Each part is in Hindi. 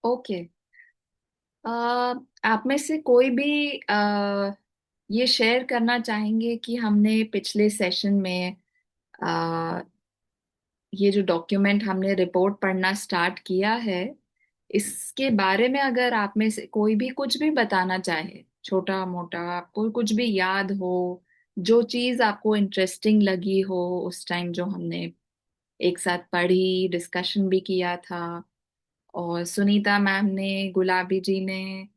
ओके। आप में से कोई भी ये शेयर करना चाहेंगे कि हमने पिछले सेशन में अ, ये जो डॉक्यूमेंट हमने रिपोर्ट पढ़ना स्टार्ट किया है, इसके बारे में अगर आप में से कोई भी कुछ भी बताना चाहे, छोटा मोटा, आपको कुछ भी याद हो, जो चीज आपको इंटरेस्टिंग लगी हो उस टाइम जो हमने एक साथ पढ़ी, डिस्कशन भी किया था, और सुनीता मैम ने, गुलाबी जी ने,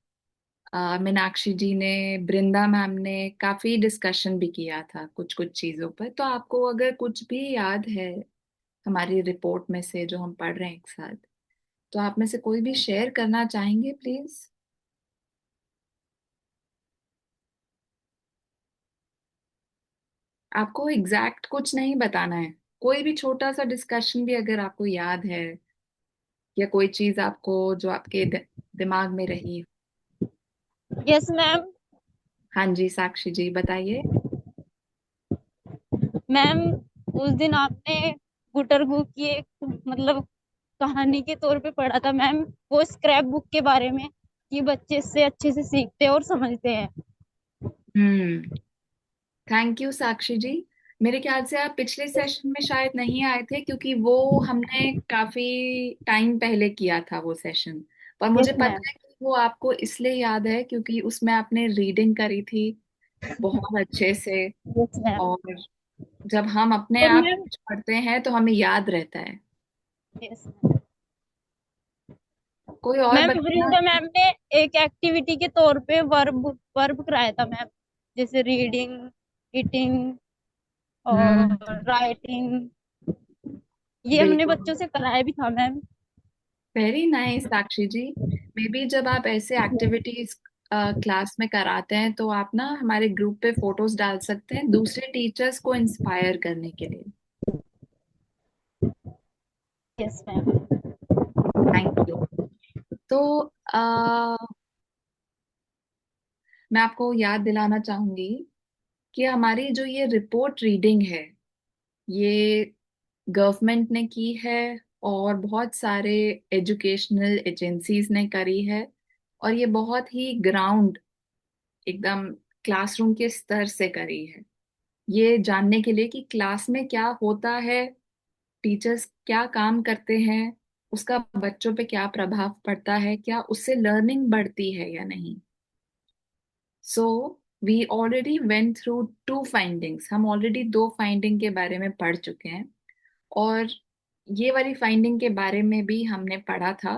मीनाक्षी जी ने, बृंदा मैम ने काफी डिस्कशन भी किया था कुछ कुछ चीजों पर। तो आपको अगर कुछ भी याद है हमारी रिपोर्ट में से जो हम पढ़ रहे हैं एक साथ, तो आप में से कोई भी शेयर करना चाहेंगे प्लीज। आपको एग्जैक्ट कुछ नहीं बताना है, कोई भी छोटा सा डिस्कशन भी अगर आपको याद है, या कोई चीज आपको जो आपके दिमाग में रही। Yes ma'am. हाँ जी, साक्षी जी बताइए। मैम, उस दिन आपने गुटरगु की एक मतलब कहानी के तौर पे पढ़ा था मैम, वो स्क्रैप बुक के बारे में, कि बच्चे इससे अच्छे से सीखते हैं और समझते हैं। हम्म। थैंक यू साक्षी जी। मेरे ख्याल से आप पिछले सेशन में शायद नहीं आए थे, क्योंकि वो हमने काफी टाइम पहले किया था वो सेशन। पर मुझे यस मैम। पता है कि वो आपको इसलिए याद है क्योंकि उसमें आपने रीडिंग करी थी बहुत अच्छे से। Yes ma'am. और जब हम अपने और आप मैम, कुछ पढ़ते हैं तो हमें याद रहता है। यस कोई और मैम, बताना। वृंदा मैम ने एक एक्टिविटी के तौर पे वर्ब वर्ब कराया था मैम, जैसे रीडिंग, ईटिंग हम्म। और राइटिंग। ये हमने बिल्कुल। बच्चों से कराया भी था ma'am. Very nice Sakshi ji. Maybe जब आप ऐसे एक्टिविटीज क्लास में कराते हैं तो आप ना हमारे ग्रुप पे फोटोज डाल सकते हैं दूसरे टीचर्स को इंस्पायर करने के लिए। Yes ma'am. Thank you. तो मैं आपको याद दिलाना चाहूंगी कि हमारी जो ये रिपोर्ट रीडिंग है, ये गवर्नमेंट ने की है, और बहुत सारे एजुकेशनल एजेंसीज ने करी है। और ये बहुत ही ग्राउंड, एकदम क्लासरूम के स्तर से करी है, ये जानने के लिए कि क्लास में क्या होता है, टीचर्स क्या काम करते हैं, उसका बच्चों पे क्या प्रभाव पड़ता है, क्या उससे लर्निंग बढ़ती है या नहीं। So we already went through two findings, हम ऑलरेडी दो फाइंडिंग के बारे में पढ़ चुके हैं। और ये वाली फाइंडिंग के बारे में भी हमने पढ़ा था,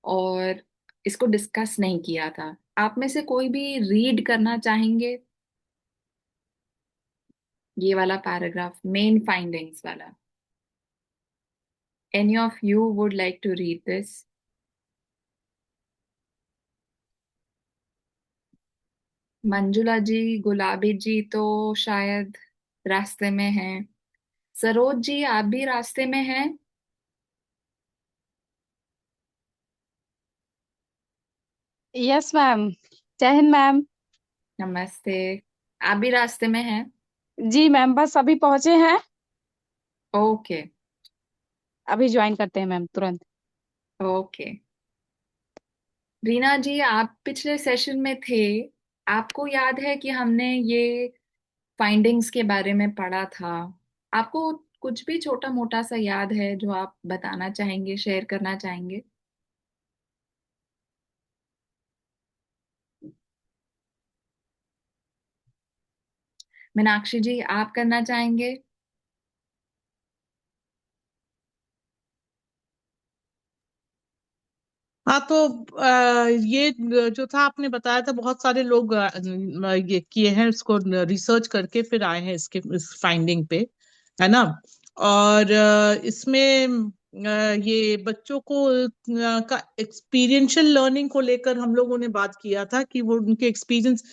और इसको डिस्कस नहीं किया था। आप में से कोई भी रीड करना चाहेंगे ये वाला पैराग्राफ, मेन फाइंडिंग्स वाला? Any of you would like to read this? Manjula ji, Gulabi ji तो शायद रास्ते में हैं। सरोज जी, आप भी रास्ते में हैं? Yes ma'am. जय हिंद मैम। नमस्ते। आप भी रास्ते में हैं? जी मैम, बस अभी पहुंचे हैं। ओके। अभी ज्वाइन करते हैं मैम तुरंत। ओके। रीना जी, आप पिछले सेशन में थे, आपको याद है कि हमने ये फाइंडिंग्स के बारे में पढ़ा था? आपको कुछ भी छोटा मोटा सा याद है जो आप बताना चाहेंगे, शेयर करना चाहेंगे? मीनाक्षी जी, आप करना चाहेंगे? हाँ तो ये जो था आपने बताया था, बहुत सारे लोग ये किए हैं, इसको रिसर्च करके फिर आए हैं इसके इस फाइंडिंग पे, है ना। और इसमें ये बच्चों को का एक्सपीरियंशियल लर्निंग को लेकर हम लोगों ने बात किया था कि वो उनके एक्सपीरियंस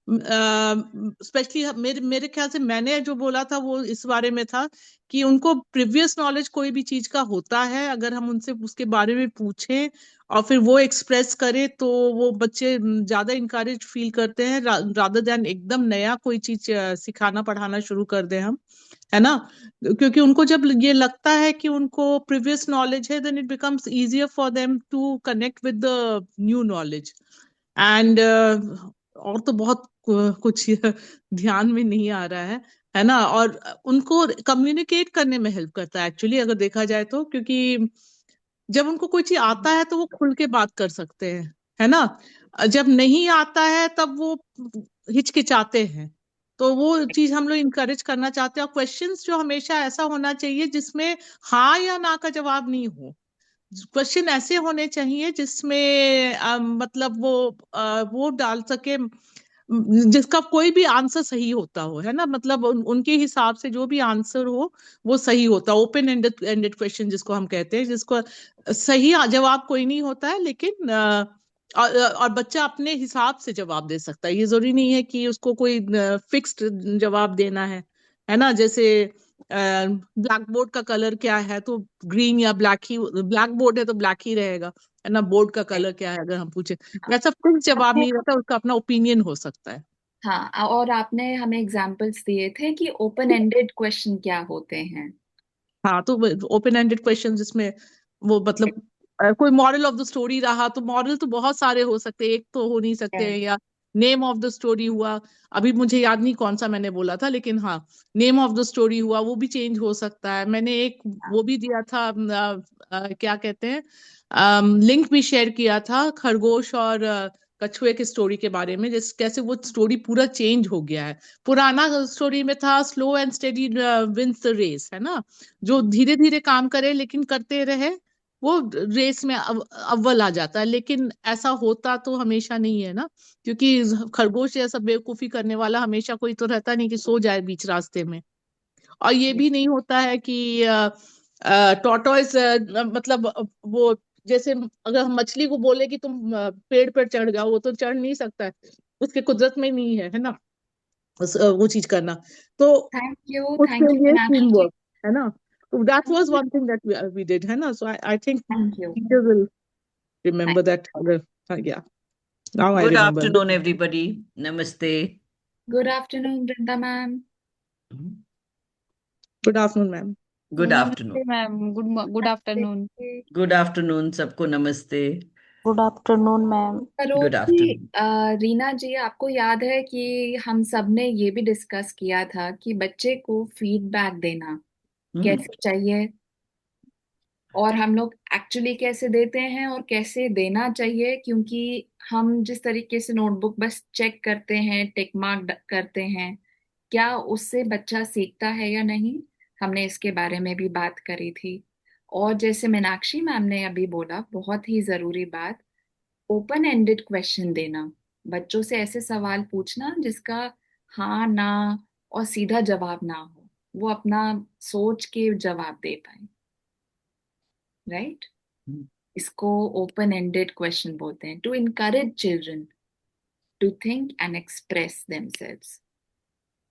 स्पेशली मेरे मेरे ख्याल से मैंने जो बोला था वो इस बारे में था कि उनको प्रीवियस नॉलेज कोई भी चीज का होता है, अगर हम उनसे उसके बारे में पूछें और फिर वो एक्सप्रेस करे तो वो बच्चे ज्यादा इंकरेज फील करते हैं, रादर देन एकदम नया कोई चीज सिखाना पढ़ाना शुरू कर दें हम, है ना। क्योंकि उनको जब ये लगता है कि उनको प्रीवियस नॉलेज है, then it becomes easier for them to connect with the new knowledge. And और तो बहुत कुछ ध्यान में नहीं आ रहा है ना। और उनको कम्युनिकेट करने में हेल्प करता है एक्चुअली, अगर देखा जाए तो, क्योंकि जब उनको कोई चीज आता है तो वो खुल के बात कर सकते हैं, है ना। जब नहीं आता है तब वो हिचकिचाते हैं। तो वो चीज हम लोग इनकरेज करना चाहते हैं। और क्वेश्चंस जो हमेशा ऐसा होना चाहिए जिसमें हाँ या ना का जवाब नहीं हो। क्वेश्चन ऐसे होने चाहिए जिसमें मतलब वो डाल सके जिसका कोई भी आंसर सही होता हो, है ना। मतलब उनके हिसाब से जो भी आंसर हो वो सही होता, ओपन एंडेड क्वेश्चन जिसको हम कहते हैं, जिसको सही जवाब कोई नहीं होता है, लेकिन और बच्चा अपने हिसाब से जवाब दे सकता है। ये जरूरी नहीं है कि उसको कोई फिक्स्ड जवाब देना है ना। जैसे ब्लैक बोर्ड का कलर क्या है, तो ग्रीन या ब्लैक ही, ब्लैक बोर्ड है तो ब्लैक ही रहेगा, है ना। बोर्ड का कलर क्या है अगर हम पूछे, वैसा फिक्स जवाब नहीं रहता, उसका अपना ओपिनियन हो सकता है। हाँ, और आपने हमें एग्जाम्पल्स दिए थे कि ओपन एंडेड क्वेश्चन क्या होते हैं। हाँ, तो ओपन एंडेड क्वेश्चन जिसमें वो मतलब कोई मॉरल ऑफ द स्टोरी रहा, तो मॉरल तो बहुत सारे हो सकते हैं, एक तो हो नहीं सकते हैं। Yes. या नेम ऑफ द स्टोरी हुआ, अभी मुझे याद नहीं कौन सा मैंने बोला था, लेकिन हाँ, नेम ऑफ द स्टोरी हुआ, वो भी चेंज हो सकता है। मैंने एक वो भी दिया था, क्या कहते हैं, लिंक भी शेयर किया था खरगोश और कछुए की स्टोरी के बारे में, जिस कैसे वो स्टोरी पूरा चेंज हो गया है। पुराना स्टोरी में था slow and steady wins the race, है ना। जो धीरे धीरे काम करे लेकिन करते रहे, वो रेस में अव्वल आ जाता है। लेकिन ऐसा होता तो हमेशा नहीं है ना, क्योंकि खरगोश जैसा बेवकूफी करने वाला हमेशा कोई तो रहता नहीं कि सो जाए बीच रास्ते में। और ये भी नहीं होता है कि टॉर्टोइस मतलब वो, जैसे अगर हम मछली को बोले कि तुम पेड़ पर चढ़ जाओ, वो तो चढ़ नहीं सकता है, उसके कुदरत में नहीं है ना वो चीज करना। तो थैंक उसके यू लिए टीम मीनाक्षी जी। वर्क, है ना। So that was one thing that we did, है ना. So I think thank you. teachers will remember that. Yeah, now I Good remember. afternoon, everybody. Namaste. Good afternoon Vrinda ma'am. Good afternoon, ma'am. Good afternoon. नमस्ते ma'am, good afternoon. Good afternoon, सबको नमस्ते. Good afternoon ma'am. Good रोजी, afternoon. रीना जी, आपको याद है कि हम सब ने ये भी डिस्कस किया था कि बच्चे को फीडबैक देना Hmm. कैसे चाहिए, और हम लोग एक्चुअली कैसे देते हैं और कैसे देना चाहिए। क्योंकि हम जिस तरीके से नोटबुक बस चेक करते हैं, टिक मार्क करते हैं, क्या उससे बच्चा सीखता है या नहीं, हमने इसके बारे में भी बात करी थी। और जैसे मीनाक्षी मैम ने अभी बोला, बहुत ही जरूरी बात, ओपन एंडेड क्वेश्चन देना, बच्चों से ऐसे सवाल पूछना जिसका हाँ ना और सीधा जवाब ना हो, वो अपना सोच के जवाब दे पाए। राइट? इसको ओपन एंडेड क्वेश्चन बोलते हैं, to encourage children to think and express themselves.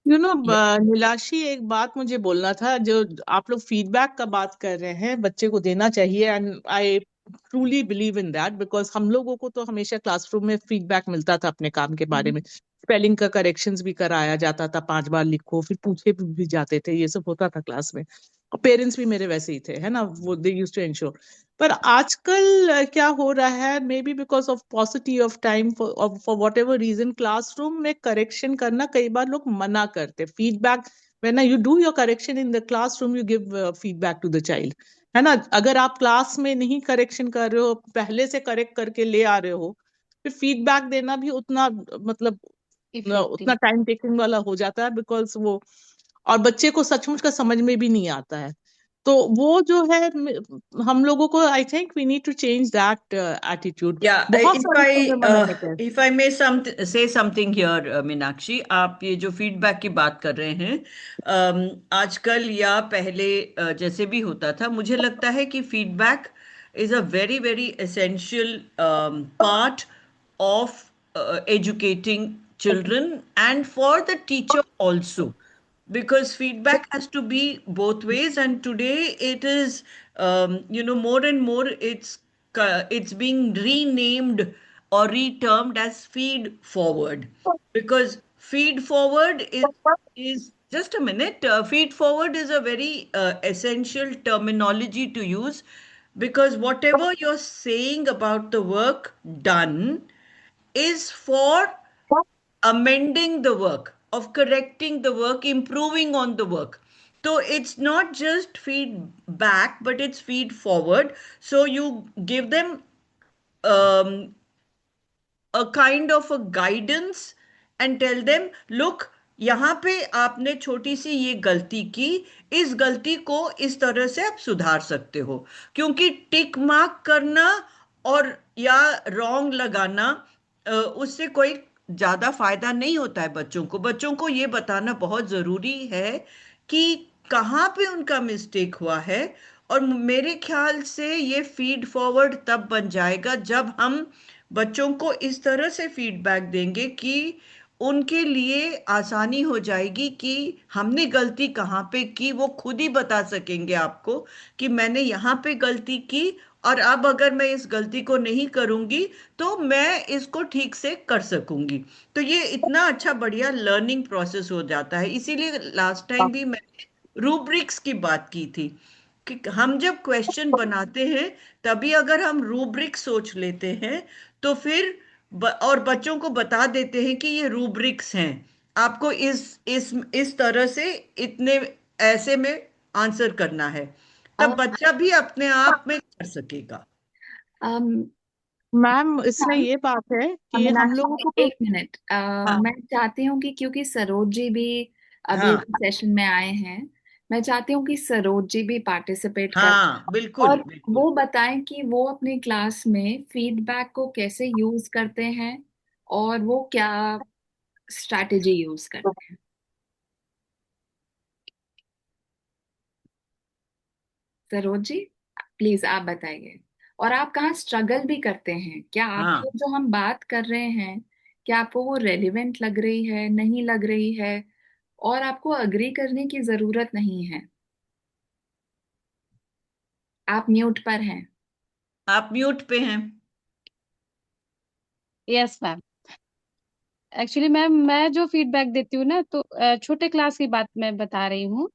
Neelashi, एक बात मुझे बोलना था। जो आप लोग फीडबैक का बात कर रहे हैं, बच्चे को देना चाहिए, and I truly believe in that, because हम लोगों को तो हमेशा क्लासरूम में फीडबैक मिलता था अपने काम के बारे में। स्पेलिंग का करेक्शंस भी कराया जाता था, 5 बार लिखो, फिर पूछे भी जाते थे, ये सब होता था क्लास में। और पेरेंट्स भी मेरे वैसे ही थे, है ना, वो दे यूज्ड टू इंश्योर। पर आजकल क्या हो रहा है, maybe because of paucity of time, for whatever reason, classroom में करेक्शन करना कई बार लोग मना करते। Feedback, when you do your correction in the classroom, you give feedback to the child, है ना। अगर आप क्लास में नहीं करेक्शन कर रहे हो, पहले से करेक्ट करके ले आ रहे हो, फिर फीडबैक देना भी उतना मतलब उतना इफेक्टिव। टाइम टेकिंग वाला हो जाता है, बिकॉज वो, और बच्चे को सचमुच का समझ में भी नहीं आता है। तो वो जो है, हम लोगों को, I think we need to change that attitude. Yeah, बहुत सारे स्कूल में मना करते हैं। if I may say something here, Meenakshi, आप ये जो फीडबैक की बात कर रहे हैं, आजकल या पहले जैसे भी होता था, मुझे लगता है कि feedback is a very very essential part of educating children and for the teacher also, because feedback has to be both ways. And today it is, more and more it's being renamed or retermed as feed forward, because feed forward is just a minute. Feed forward is a very essential terminology to use, because whatever you're saying about the work done is for amending the work, of correcting the work, improving on the work. So it's not just feedback, but it's feed forward. So you give them um, a kind of a guidance and tell them, look, यहाँ पे आपने छोटी सी ये गलती की, इस गलती को इस तरह से आप सुधार सकते हो। क्योंकि टिक मार्क करना और या रॉन्ग लगाना, उससे कोई ज्यादा फायदा नहीं होता है बच्चों को। बच्चों को ये बताना बहुत जरूरी है कि कहाँ पे उनका मिस्टेक हुआ है। और मेरे ख्याल से ये फीड फॉरवर्ड तब बन जाएगा जब हम बच्चों को इस तरह से फीडबैक देंगे कि उनके लिए आसानी हो जाएगी कि हमने गलती कहाँ पे की। वो खुद ही बता सकेंगे आपको कि मैंने यहाँ पे गलती की, और अब अगर मैं इस गलती को नहीं करूंगी तो मैं इसको ठीक से कर सकूंगी। तो ये इतना अच्छा बढ़िया लर्निंग प्रोसेस हो जाता है। इसीलिए लास्ट टाइम भी मैंने रूब्रिक्स की बात की थी कि हम जब क्वेश्चन बनाते हैं तभी अगर हम रूब्रिक सोच लेते हैं तो फिर और बच्चों को बता देते हैं कि ये रूब्रिक्स हैं, आपको इस तरह से इतने ऐसे में आंसर करना है, तब और बच्चा भी अपने आप में कर सकेगा। अम, मैम इसमें मैम, ये बात है कि हम लोगों मीनाक्षी को एक मिनट, हाँ, मैं चाहती हूँ कि क्योंकि सरोज जी भी अभी हाँ, सेशन में आए हैं, मैं चाहती हूँ कि सरोज जी भी पार्टिसिपेट करें हाँ, बिल्कुल और बिल्कुल। वो बताएं कि वो अपने क्लास में फीडबैक को कैसे यूज करते हैं और वो क्या स्ट्रैटेजी यूज करते हैं। सरोज जी, प्लीज आप बताइए। और आप कहाँ स्ट्रगल भी करते हैं, क्या आपको हाँ, जो हम बात कर रहे हैं, क्या आपको वो रेलिवेंट लग रही है, नहीं लग रही है, और आपको अग्री करने की जरूरत नहीं है। आप म्यूट पर हैं। आप म्यूट पे हैं। Yes ma'am. एक्चुअली मैम मैं जो फीडबैक देती हूँ ना, तो छोटे क्लास की बात मैं बता रही हूँ।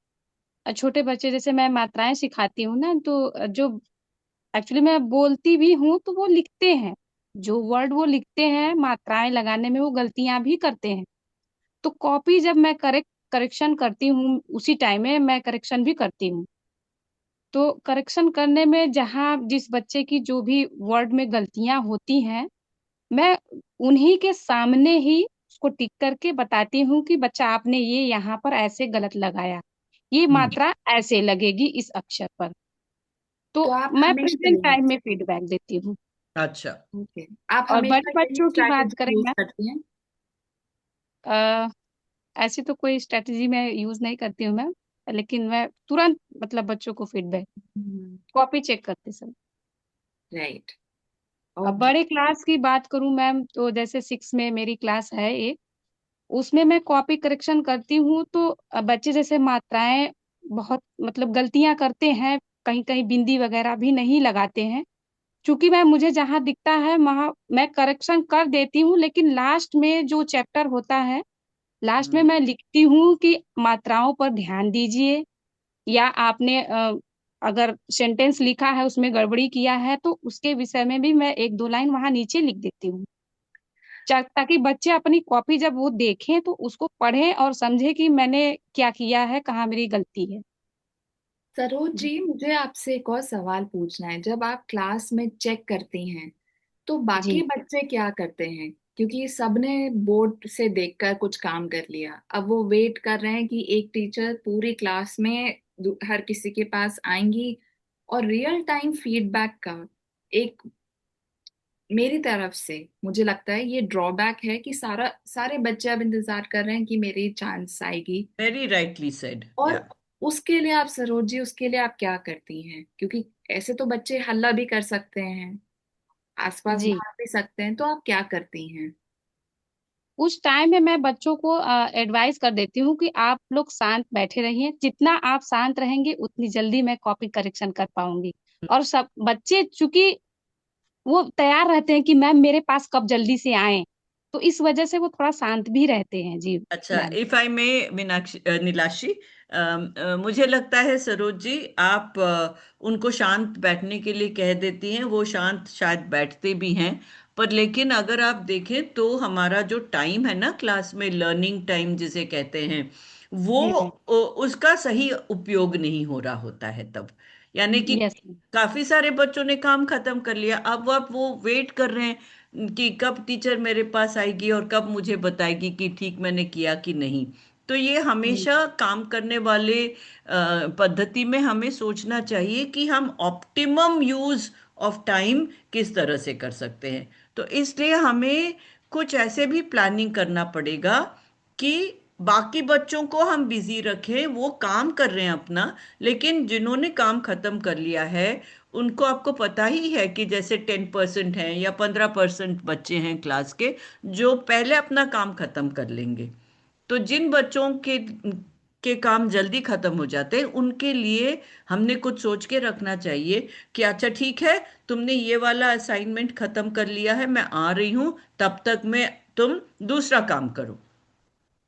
छोटे बच्चे जैसे मैं मात्राएं सिखाती हूँ ना, तो जो एक्चुअली मैं बोलती भी हूँ तो वो लिखते हैं। जो वर्ड वो लिखते हैं मात्राएं लगाने में वो गलतियां भी करते हैं। तो कॉपी जब मैं करेक्शन करती हूँ उसी टाइम में मैं करेक्शन भी करती हूँ। तो करेक्शन करने में जहाँ जिस बच्चे की जो भी वर्ड में गलतियां होती हैं, मैं उन्हीं के सामने ही उसको टिक करके बताती हूँ कि बच्चा आपने ये यहाँ पर ऐसे गलत लगाया, ये हम्म। मात्रा ऐसे लगेगी इस अक्षर पर। तो तो आप मैं हमेशा प्रेजेंट यही, टाइम में फीडबैक देती हूँ। अच्छा। ओके, आप और बड़े हमेशा यही बच्चों की बात स्ट्रैटेजी करें यूज मैं, करती हैं। अ, ऐसी तो कोई स्ट्रेटजी मैं यूज नहीं करती हूँ मैम, लेकिन मैं तुरंत मतलब बच्चों को फीडबैक कॉपी चेक करते समय। राइट। अब ओके। बड़े क्लास की बात करूं मैम, तो जैसे 6 में मेरी क्लास है एक, उसमें मैं कॉपी करेक्शन करती हूँ। तो बच्चे जैसे मात्राएं बहुत मतलब गलतियां करते हैं, कहीं कहीं बिंदी वगैरह भी नहीं लगाते हैं। चूंकि मैं मुझे जहां दिखता है वहां मैं करेक्शन कर देती हूँ, लेकिन लास्ट में जो चैप्टर होता है लास्ट में हम्म। मैं लिखती हूँ कि मात्राओं पर ध्यान दीजिए, या आपने अगर सेंटेंस लिखा है उसमें गड़बड़ी किया है तो उसके विषय में भी मैं एक दो लाइन वहां नीचे लिख देती हूँ, ताकि बच्चे अपनी कॉपी जब वो देखें तो उसको पढ़ें और समझे कि मैंने क्या किया है, कहाँ मेरी गलती है। सरोज जी, मुझे आपसे एक और सवाल पूछना है। जब आप क्लास में चेक करती हैं तो बाकी जी बच्चे क्या करते हैं? क्योंकि सबने बोर्ड से देखकर कुछ काम कर लिया, अब वो वेट कर रहे हैं कि एक टीचर पूरी क्लास में हर किसी के पास आएंगी और रियल टाइम फीडबैक का एक, मेरी तरफ से मुझे लगता है ये ड्रॉबैक है कि सारे बच्चे अब इंतजार कर रहे हैं कि मेरी चांस आएगी। वेरी राइटली सेड, या। और उसके लिए आप, सरोज जी, उसके लिए आप क्या करती हैं? क्योंकि ऐसे तो बच्चे हल्ला भी कर सकते हैं, आसपास जी। भाग भी सकते हैं, तो आप क्या करती हैं? उस टाइम में मैं बच्चों को एडवाइस कर देती हूँ कि आप लोग शांत बैठे रहिए, जितना आप शांत रहेंगे उतनी जल्दी मैं कॉपी करेक्शन कर पाऊंगी। और सब बच्चे चूंकि वो तैयार रहते हैं कि मैम मेरे पास कब जल्दी से आए, तो इस वजह से वो थोड़ा शांत भी रहते हैं। जी अच्छा, मैम। इफ आई मे, मीनाक्षी, नीलाक्षी, मुझे लगता है सरोज जी, आप उनको शांत बैठने के लिए कह देती हैं, वो शांत शायद बैठते भी हैं। पर लेकिन अगर आप देखें तो हमारा जो टाइम है ना क्लास में, लर्निंग टाइम जिसे कहते हैं, वो जी मैम। उसका सही उपयोग नहीं हो रहा होता है तब। यानी कि यस। काफी सारे बच्चों ने काम खत्म कर लिया, अब वो वेट कर रहे हैं कि कब टीचर मेरे पास आएगी और कब मुझे बताएगी कि ठीक मैंने किया कि नहीं। तो ये हमेशा काम करने वाले पद्धति में हमें सोचना चाहिए कि हम ऑप्टिमम यूज ऑफ टाइम किस तरह से कर सकते हैं। तो इसलिए हमें कुछ ऐसे भी प्लानिंग करना पड़ेगा कि बाकी बच्चों को हम बिजी रखें, वो काम कर रहे हैं अपना, लेकिन जिन्होंने काम खत्म कर लिया है उनको, आपको पता ही है कि जैसे 10% हैं या 15% बच्चे हैं क्लास के जो पहले अपना काम खत्म कर लेंगे। तो जिन बच्चों के काम जल्दी खत्म हो जाते हैं उनके लिए हमने कुछ सोच के रखना चाहिए कि अच्छा ठीक है, तुमने ये वाला असाइनमेंट खत्म कर लिया है, मैं आ रही हूं, तब तक मैं तुम दूसरा काम करो।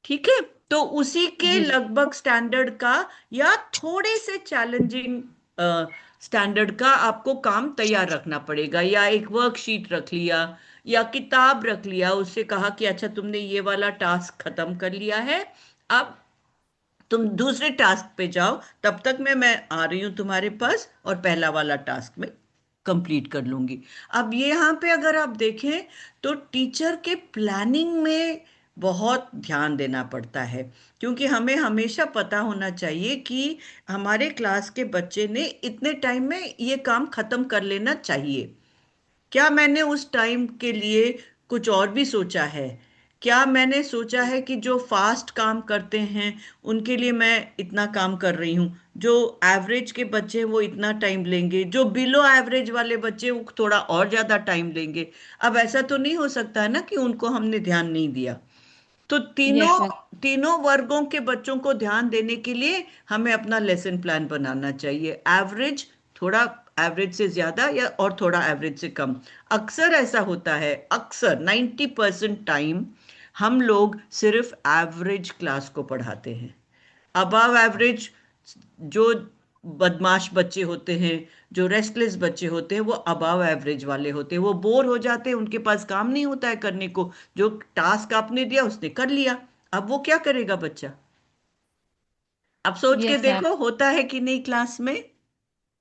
ठीक है, तो उसी के जी। लगभग स्टैंडर्ड का या थोड़े से चैलेंजिंग स्टैंडर्ड का आपको काम तैयार रखना पड़ेगा, या एक वर्कशीट रख लिया या किताब रख लिया, उससे कहा कि अच्छा तुमने ये वाला टास्क खत्म कर लिया है, अब तुम दूसरे टास्क पे जाओ, तब तक मैं आ रही हूं तुम्हारे पास और पहला वाला टास्क में कंप्लीट कर लूंगी। अब ये यहाँ पे अगर आप देखें तो टीचर के प्लानिंग में बहुत ध्यान देना पड़ता है, क्योंकि हमें हमेशा पता होना चाहिए कि हमारे क्लास के बच्चे ने इतने टाइम में ये काम खत्म कर लेना चाहिए। क्या मैंने उस टाइम के लिए कुछ और भी सोचा है? क्या मैंने सोचा है कि जो फास्ट काम करते हैं उनके लिए मैं इतना काम कर रही हूँ, जो एवरेज के बच्चे हैं वो इतना टाइम लेंगे, जो बिलो एवरेज वाले बच्चे वो थोड़ा और ज्यादा टाइम लेंगे? अब ऐसा तो नहीं हो सकता है ना कि उनको हमने ध्यान नहीं दिया। तो तीनों यस मैम। तीनों वर्गों के बच्चों को ध्यान देने के लिए हमें अपना लेसन प्लान बनाना चाहिए। एवरेज, थोड़ा एवरेज से ज्यादा, या और थोड़ा एवरेज से कम। अक्सर ऐसा होता है, अक्सर 90% टाइम हम लोग सिर्फ एवरेज क्लास को पढ़ाते हैं। अबव एवरेज, जो बदमाश बच्चे होते हैं, जो रेस्टलेस बच्चे होते हैं, वो अबव एवरेज वाले होते हैं, वो बोर हो जाते हैं, उनके पास काम नहीं होता है करने को, जो टास्क आपने दिया उसने कर लिया, अब वो क्या करेगा बच्चा? अब सोच के यस मैम। देखो, होता है कि नहीं क्लास में?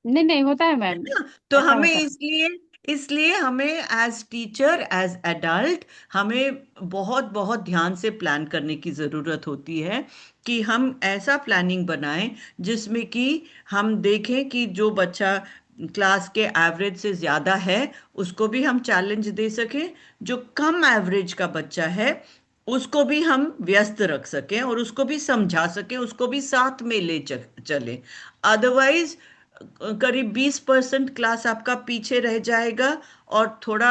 नहीं नहीं, होता है है मैम। ना? तो ऐसा हमें होता है। इसलिए इसलिए हमें एज टीचर, एज एडल्ट, हमें बहुत बहुत ध्यान से प्लान करने की जरूरत होती है कि हम ऐसा प्लानिंग बनाएं जिसमें कि हम देखें कि जो बच्चा क्लास के एवरेज से ज्यादा है उसको भी हम चैलेंज दे सकें, जो कम एवरेज का बच्चा है उसको भी हम व्यस्त रख सकें और उसको भी समझा सकें, उसको भी साथ में ले चलें। अदरवाइज करीब 20% क्लास आपका पीछे रह जाएगा और थोड़ा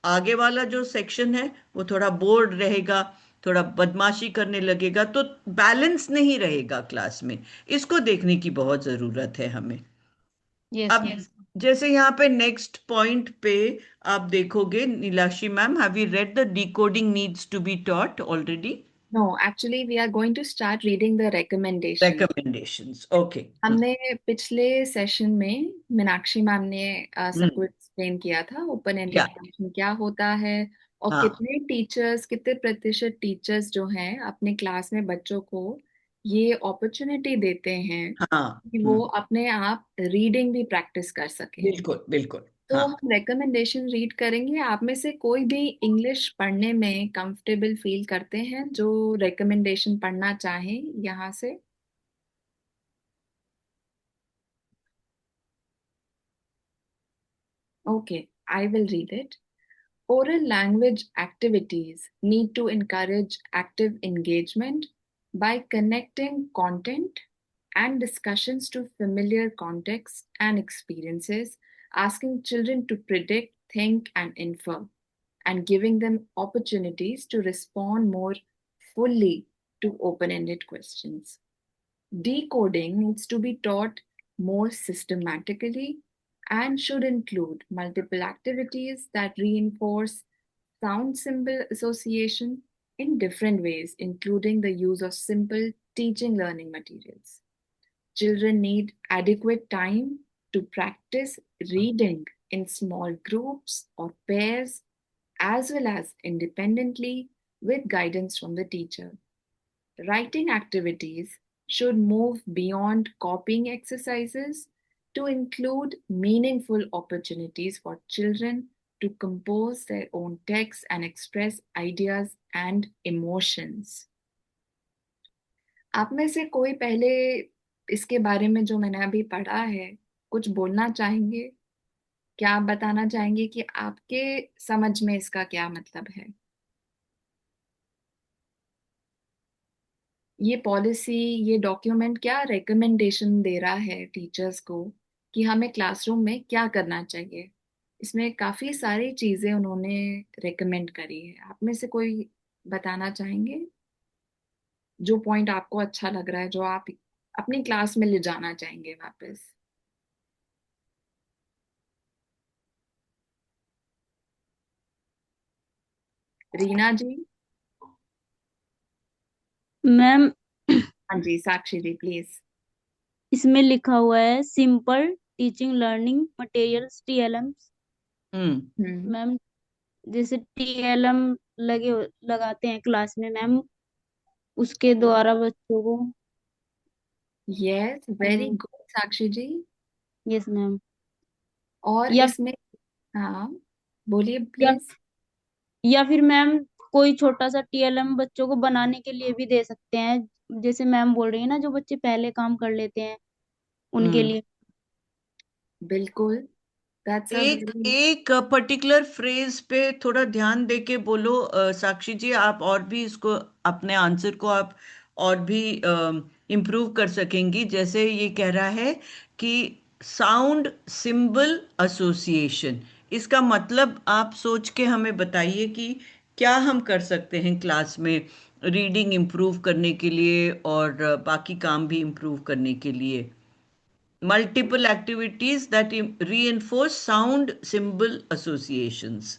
आगे वाला जो सेक्शन है वो थोड़ा बोर्ड रहेगा, थोड़ा बदमाशी करने लगेगा, तो बैलेंस नहीं रहेगा क्लास में। इसको देखने की बहुत जरूरत है हमें। यस अब मैम। जैसे यहाँ पे नेक्स्ट पॉइंट पे आप देखोगे Nilakshi ma'am, have you read the decoding needs to be taught already? No, actually, we are going to start reading the recommendation. recommendations, okay. हमने पिछले सेशन में मीनाक्षी मैम ने सबको हम्म। एक्सप्लेन किया था ओपन एंडेड या, क्वेश्चन क्या होता है, और हाँ, कितने प्रतिशत टीचर्स जो हैं अपने क्लास में बच्चों को ये अपॉर्चुनिटी देते हैं हाँ। कि वो अपने आप रीडिंग भी प्रैक्टिस कर सकें। बिल्कुल बिल्कुल। तो हाँ, हम रिकमेंडेशन रीड करेंगे। आप में से कोई भी इंग्लिश पढ़ने में कंफर्टेबल फील करते हैं जो रिकमेंडेशन पढ़ना चाहें यहाँ से? Okay, I will read it. Oral language activities need to encourage active engagement by connecting content and discussions to familiar contexts and experiences, asking children to predict, think, and infer, and giving them opportunities to respond more fully to open-ended questions. Decoding needs to be taught more systematically and should include multiple activities that reinforce sound symbol association in different ways, including the use of simple teaching learning materials. Children need adequate time to practice reading in small groups or pairs, as well as independently with guidance from the teacher. Writing activities should move beyond copying exercises to include meaningful opportunities for children to compose their own texts and express ideas and emotions. आप में से कोई पहले इसके बारे में जो मैंने अभी पढ़ा है कुछ बोलना चाहेंगे? क्या आप बताना चाहेंगे कि आपके समझ में इसका क्या मतलब है? ये पॉलिसी, ये डॉक्यूमेंट क्या रिकमेंडेशन दे रहा है टीचर्स को कि हमें क्लासरूम में क्या करना चाहिए? इसमें काफी सारी चीजें उन्होंने रिकमेंड करी है। आप में से कोई बताना चाहेंगे जो पॉइंट आपको अच्छा लग रहा है, जो आप अपनी क्लास में ले जाना चाहेंगे वापस? रीना जी? मैम हाँ जी, साक्षी जी प्लीज। इसमें लिखा हुआ है simple teaching learning materials TLM। Ma'am जैसे TLM लगाते हैं क्लास में मैम, उसके द्वारा बच्चों को। Yes, very good Sakshi ji. Yes ma'am. और या इसमें, हाँ बोलिए या प्लीज। या फिर मैम कोई छोटा सा TLM बच्चों को बनाने के लिए भी दे सकते हैं, जैसे मैम बोल रही है ना, जो बच्चे पहले काम कर लेते हैं उनके लिए। बिल्कुल, दैट्स अ एक वेरी। एक पर्टिकुलर फ्रेज पे थोड़ा ध्यान दे के बोलो साक्षी जी, आप और भी इसको अपने आंसर को आप और भी इम्प्रूव कर सकेंगी। जैसे ये कह रहा है कि साउंड सिंबल एसोसिएशन, इसका मतलब आप सोच के हमें बताइए कि क्या हम कर सकते हैं क्लास में रीडिंग इम्प्रूव करने के लिए और बाकी काम भी इम्प्रूव करने के लिए। Multiple activities that reinforce sound symbol associations.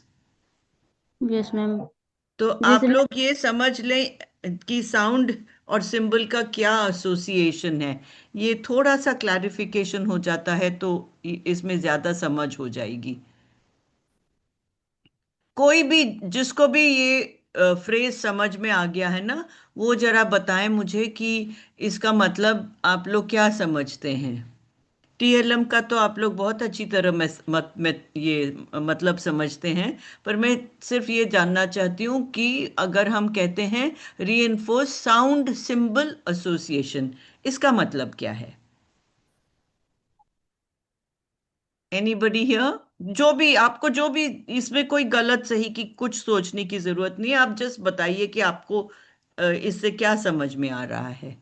Yes ma'am. तो आप जैसे लोग ये समझ लें कि साउंड और सिंबल का क्या एसोसिएशन है। ये थोड़ा सा क्लैरिफिकेशन हो जाता है तो इसमें ज्यादा समझ हो जाएगी। कोई भी जिसको भी ये फ्रेज समझ में आ गया है ना, वो जरा बताएं मुझे कि इसका मतलब आप लोग क्या समझते हैं। TLM का तो आप लोग बहुत अच्छी तरह ये मतलब समझते हैं, पर मैं सिर्फ ये जानना चाहती हूँ कि अगर हम कहते हैं रीइंफोर्स साउंड सिंबल एसोसिएशन, इसका मतलब क्या है? Anybody here? जो भी आपको, जो भी इसमें कोई गलत सही की कुछ सोचने की जरूरत नहीं है, आप जस्ट बताइए कि आपको इससे क्या समझ में आ रहा है।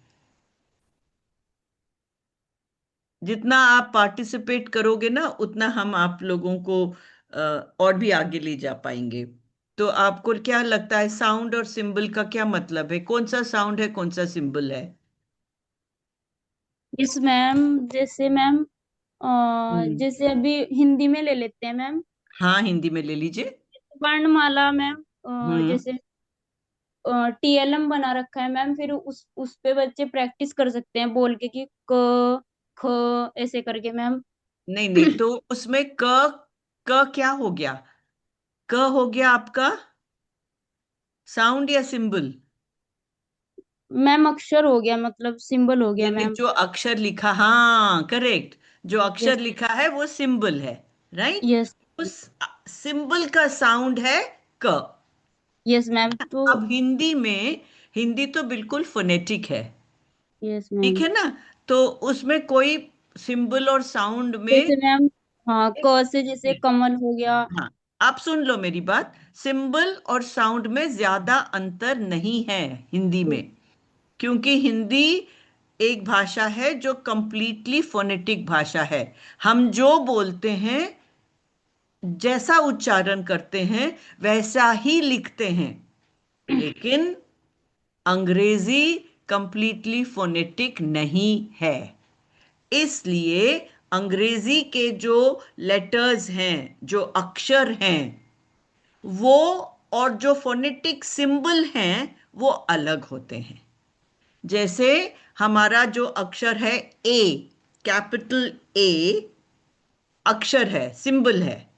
जितना आप पार्टिसिपेट करोगे ना, उतना हम आप लोगों को और भी आगे ले जा पाएंगे। तो आपको क्या लगता है साउंड और सिंबल का क्या मतलब है? कौन सा साउंड है, कौन सा सिंबल है? यस मैम, जैसे मैम हम्म। जैसे अभी हिंदी में ले लेते हैं मैम। हाँ, हिंदी में ले लीजिए। वर्णमाला मैम, हम्म। जैसे TLM बना रखा है मैम, फिर उस पे बच्चे प्रैक्टिस कर सकते हैं बोल के कि क ख ऐसे करके मैम। नहीं नहीं, तो उसमें क क्या हो गया? क हो गया आपका साउंड या सिंबल? मैम अक्षर हो गया, मतलब सिंबल हो गया यानी मैम। जो अक्षर लिखा, हाँ करेक्ट, जो अक्षर यस। लिखा है वो सिंबल है, राइट? यस। उस सिंबल का साउंड है क। Yes ma'am. तो अब हिंदी में, हिंदी तो बिल्कुल फोनेटिक है, यस ठीक मैम। है ना? तो उसमें कोई सिंबल और साउंड में जैसे मैम, हाँ, क से जैसे कमल हो गया। हाँ, आप सुन लो मेरी बात, सिंबल और साउंड में ज्यादा अंतर नहीं है हिंदी में, क्योंकि हिंदी एक भाषा है जो कंप्लीटली फोनेटिक भाषा है। हम जो बोलते हैं जैसा उच्चारण करते हैं वैसा ही लिखते हैं, लेकिन अंग्रेजी कंप्लीटली फोनेटिक नहीं है। इसलिए अंग्रेजी के जो लेटर्स हैं, जो अक्षर हैं, वो और जो फोनेटिक सिंबल हैं वो अलग होते हैं। जैसे हमारा जो अक्षर है ए, कैपिटल ए अक्षर है, सिंबल है,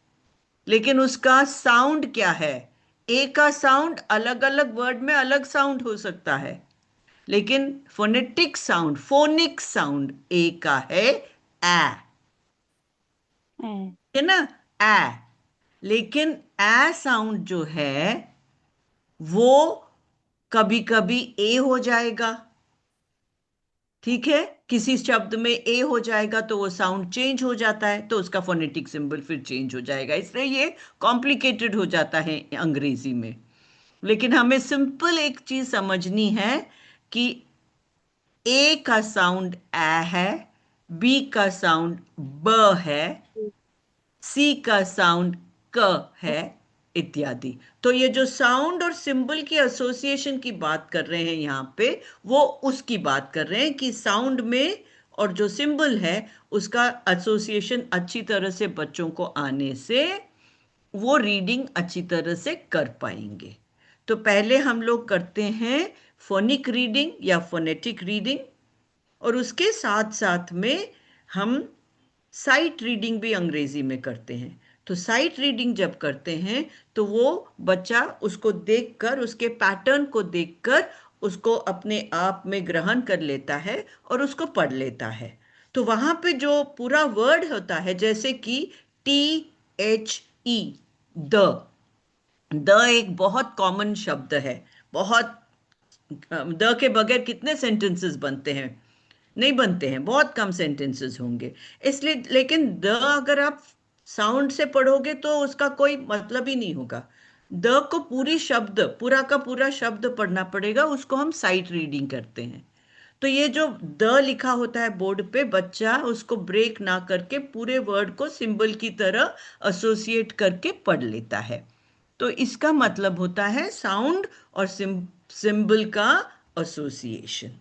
लेकिन उसका साउंड क्या है? ए का साउंड अलग अलग वर्ड में अलग साउंड हो सकता है, लेकिन फोनिक साउंड ए का है ए, है ना, ए। लेकिन ए साउंड जो है वो कभी कभी ए हो जाएगा, ठीक है, किसी शब्द में ए हो जाएगा तो वो साउंड चेंज हो जाता है, तो उसका फोनेटिक सिंबल फिर चेंज हो जाएगा। इसलिए ये कॉम्प्लिकेटेड हो जाता है अंग्रेजी में। लेकिन हमें सिंपल एक चीज समझनी है कि ए का साउंड ए है, बी का साउंड ब है, सी का साउंड क है, इत्यादि। तो ये जो साउंड और सिंबल की एसोसिएशन की बात कर रहे हैं यहाँ पे, वो उसकी बात कर रहे हैं कि साउंड में और जो सिंबल है उसका एसोसिएशन अच्छी तरह से बच्चों को आने से वो रीडिंग अच्छी तरह से कर पाएंगे। तो पहले हम लोग करते हैं फोनिक रीडिंग या फोनेटिक रीडिंग, और उसके साथ साथ में हम साइट रीडिंग भी अंग्रेजी में करते हैं। तो साइट रीडिंग जब करते हैं तो वो बच्चा उसको देखकर, उसके पैटर्न को देखकर उसको अपने आप में ग्रहण कर लेता है और उसको पढ़ लेता है। तो वहां पे जो पूरा वर्ड होता है, जैसे कि THE, द द एक बहुत कॉमन शब्द है, बहुत, द के बगैर कितने सेंटेंसेस बनते हैं? नहीं बनते हैं, बहुत कम सेंटेंसेस होंगे। इसलिए, लेकिन द अगर आप साउंड से पढ़ोगे तो उसका कोई मतलब ही नहीं होगा। द को पूरी शब्द, पूरा का पूरा शब्द पढ़ना पड़ेगा, उसको हम साइट रीडिंग करते हैं। तो ये जो द लिखा होता है बोर्ड पे, बच्चा उसको ब्रेक ना करके पूरे वर्ड को सिंबल की तरह एसोसिएट करके पढ़ लेता है। तो इसका मतलब होता है साउंड और सिंबल का एसोसिएशन।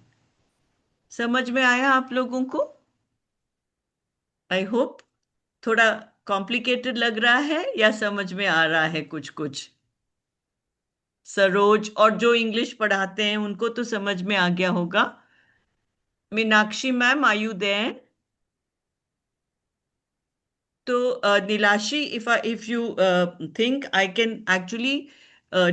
समझ में आया आप लोगों को? I hope. थोड़ा कॉम्प्लिकेटेड लग रहा है या समझ में आ रहा है कुछ कुछ? सरोज और जो इंग्लिश पढ़ाते हैं उनको तो समझ में आ गया होगा। Meenakshi ma'am, are you there? So, Nilashi, if you think I can actually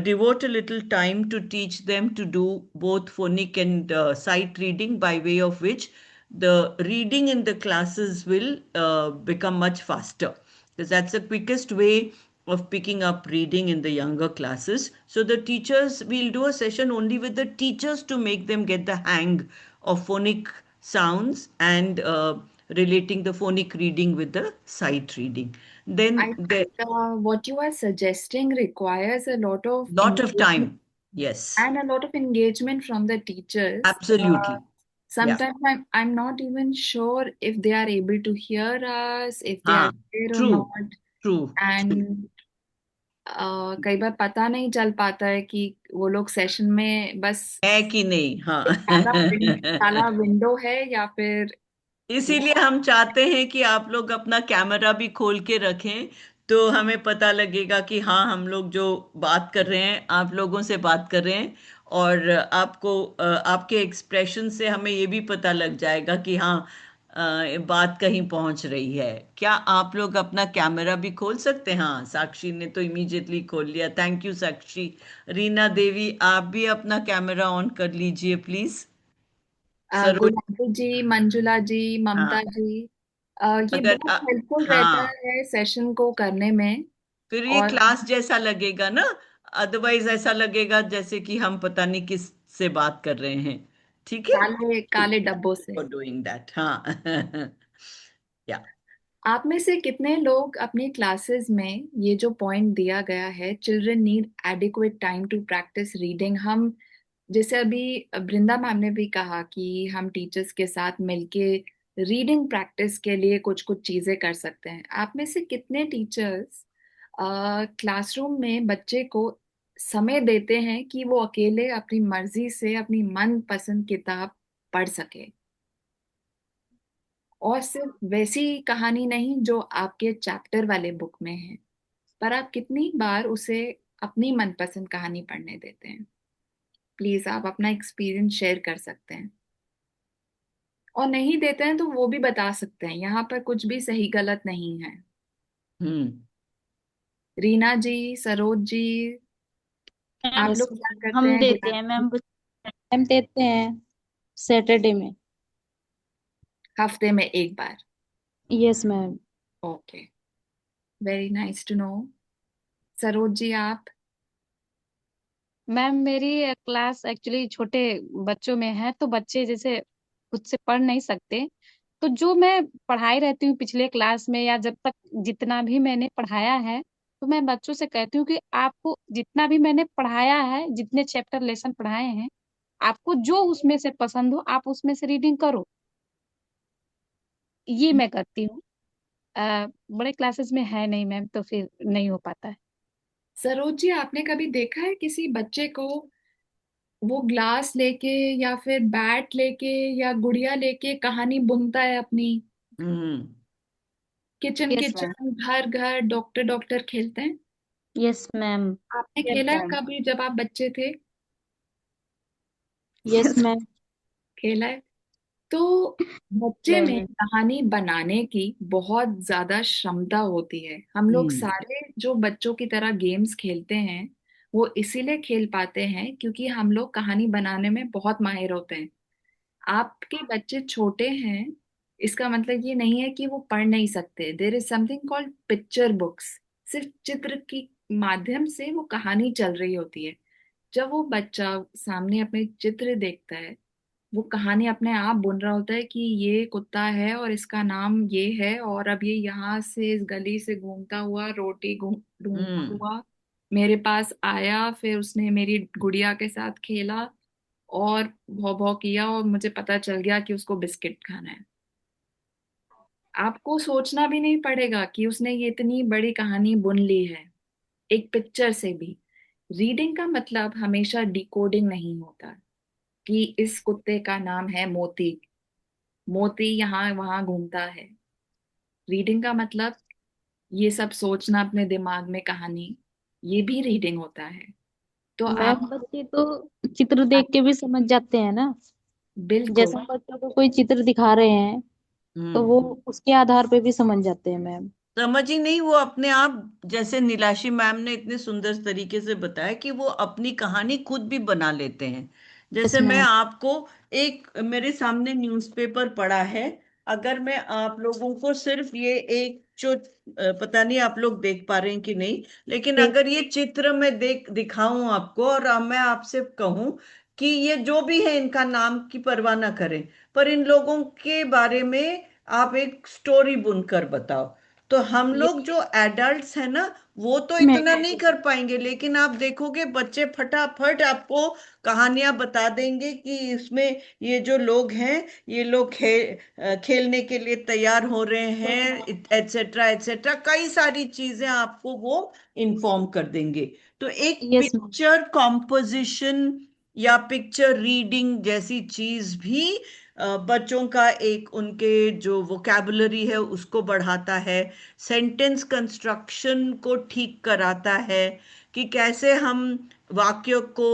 devote a little time to teach them to do both phonic and sight reading, by way of which the reading in the classes will become much faster, because that's the quickest way of picking up reading in the younger classes. So the teachers, we'll do a session only with the teachers to make them get the hang of phonic sounds and relating the phonic reading with the sight reading. Then I think what you are suggesting requires a lot of lot of engagement time. Yes, and a lot of engagement from the teachers. absolutely. Yeah. Sometimes I'm not even sure if they are able to hear us, if they are हाँ, there or true, not. true. And कई बार पता नहीं चल पाता है कि वो लोग सेशन में बस है कि नहीं? हाँ। काला विंडो है या फिर इसीलिए हम चाहते हैं कि आप लोग अपना कैमरा भी खोल के रखें, तो हमें पता लगेगा कि हाँ, हम लोग जो बात कर रहे हैं आप लोगों से बात कर रहे हैं, और आपको आपके एक्सप्रेशन से हमें ये भी पता लग जाएगा कि हाँ, बात कहीं पहुंच रही है। क्या आप लोग अपना कैमरा भी खोल सकते हैं? हाँ, साक्षी ने तो इमीडिएटली खोल लिया, थैंक यू साक्षी। रीना देवी, आप भी अपना कैमरा ऑन कर लीजिए प्लीज। सरोज, गुलाबी जी, मंजुला जी, ममता हाँ, जी, ये अगर बहुत हेल्पफुल रहता हाँ, है सेशन को करने में। फिर ये और क्लास जैसा लगेगा ना, अदरवाइज ऐसा लगेगा जैसे कि हम पता नहीं किस से बात कर रहे हैं। ठीक है, काले काले डब्बों से। For doing that. हाँ। या, आप में से कितने लोग अपनी क्लासेस में ये जो पॉइंट दिया गया है, children need adequate time to practise reading, हम जैसे अभी बृंदा मैम ने भी कहा कि हम टीचर्स के साथ मिलके रीडिंग प्रैक्टिस के लिए कुछ कुछ चीजें कर सकते हैं, आप में से कितने टीचर्स क्लासरूम में बच्चे को समय देते हैं कि वो अकेले अपनी मर्जी से अपनी मन पसंद किताब पढ़ सके, और सिर्फ वैसी कहानी नहीं जो आपके चैप्टर वाले बुक में है, पर आप कितनी बार उसे अपनी मनपसंद कहानी पढ़ने देते हैं। प्लीज आप अपना एक्सपीरियंस शेयर कर सकते हैं, और नहीं देते हैं तो वो भी बता सकते हैं, यहाँ पर कुछ भी सही गलत नहीं है। हम्म। रीना जी, सरोज जी, आप यस लोग क्या मैम, करते हम हैं देते हैं गुलाब? मैम। मैम देते हैं सैटरडे में। हफ्ते में एक बार? Yes ma'am. Okay, very nice to know. Saroj ji आप? मैम मेरी क्लास एक्चुअली छोटे बच्चों में है, तो बच्चे जैसे खुद से पढ़ नहीं सकते, तो जो मैं पढ़ाई रहती हूँ पिछले क्लास में या जब तक जितना भी मैंने पढ़ाया है, तो मैं बच्चों से कहती हूँ कि आपको जितना भी मैंने पढ़ाया है, जितने चैप्टर लेसन पढ़ाए हैं, आपको जो उसमें से पसंद हो आप उसमें से रीडिंग करो। ये मैं करती हूँ। बड़े क्लासेस में है नहीं मैम, तो फिर नहीं हो पाता है। सरोज जी, आपने कभी देखा है किसी बच्चे को वो ग्लास लेके या फिर बैट लेके या गुड़िया लेके कहानी बुनता है अपनी? Hmm. Kitchen yes ma'am. Kitchen, घर घर, डॉक्टर डॉक्टर खेलते हैं। Yes ma'am. आपने यस खेला है मैम। कभी जब आप बच्चे थे? Yes ma'am. खेला है। तो बच्चे में मैम। कहानी बनाने की बहुत ज्यादा क्षमता होती है। हम लोग हम्म। सारे जो बच्चों की तरह गेम्स खेलते हैं वो इसीलिए खेल पाते हैं क्योंकि हम लोग कहानी बनाने में बहुत माहिर होते हैं। आपके बच्चे छोटे हैं, इसका मतलब ये नहीं है कि वो पढ़ नहीं सकते। There is something called picture books. सिर्फ चित्र की माध्यम से वो कहानी चल रही होती है। जब वो बच्चा सामने अपने चित्र देखता है, वो कहानी अपने आप बुन रहा होता है कि ये कुत्ता है और इसका नाम ये है, और अब ये यहाँ से इस गली से घूमता हुआ रोटी ढूंढता हम्म। हुआ मेरे पास आया, फिर उसने मेरी गुड़िया के साथ खेला और भौ भौ किया और मुझे पता चल गया कि उसको बिस्किट खाना है। आपको सोचना भी नहीं पड़ेगा कि उसने ये इतनी बड़ी कहानी बुन ली है एक पिक्चर से भी। रीडिंग का मतलब हमेशा डिकोडिंग नहीं होता कि इस कुत्ते का नाम है मोती, मोती यहाँ वहां घूमता है। रीडिंग का मतलब ये सब सोचना अपने दिमाग में कहानी, ये भी रीडिंग होता है। तो मैम आप, बच्चे तो चित्र देख के भी समझ जाते हैं ना। बिल्कुल। जैसे हम बच्चों को कोई चित्र दिखा रहे हैं तो हम्म। वो उसके आधार पे भी समझ जाते हैं मैम। समझ ही नहीं, वो अपने आप, जैसे नीलाशी मैम ने इतने सुंदर तरीके से बताया कि वो अपनी कहानी खुद भी बना लेते हैं। यस जैसे मैं मैम। आपको एक, मेरे सामने न्यूज़पेपर पड़ा है, अगर मैं आप लोगों को सिर्फ ये एक जो पता नहीं आप लोग देख पा रहे हैं कि नहीं, लेकिन देख। अगर ये चित्र मैं दिखाऊं आपको और मैं आपसे कहूं कि ये जो भी है इनका नाम की परवाह ना करें, पर इन लोगों के बारे में आप एक स्टोरी बुनकर बताओ, तो हम ये लोग जो एडल्ट्स हैं ना, वो तो मैं इतना नहीं कर पाएंगे, लेकिन आप देखोगे बच्चे फटाफट आपको कहानियां बता देंगे कि इसमें ये जो लोग हैं, ये लोग खेलने के लिए तैयार हो रहे हैं, एटसेट्रा एटसेट्रा, कई सारी चीजें आपको वो इन्फॉर्म कर देंगे। तो एक यस मैम। पिक्चर कॉम्पोजिशन या पिक्चर रीडिंग जैसी चीज भी बच्चों का एक, उनके जो वोकैबुलरी है उसको बढ़ाता है, सेंटेंस कंस्ट्रक्शन को ठीक कराता है, कि कैसे हम वाक्य को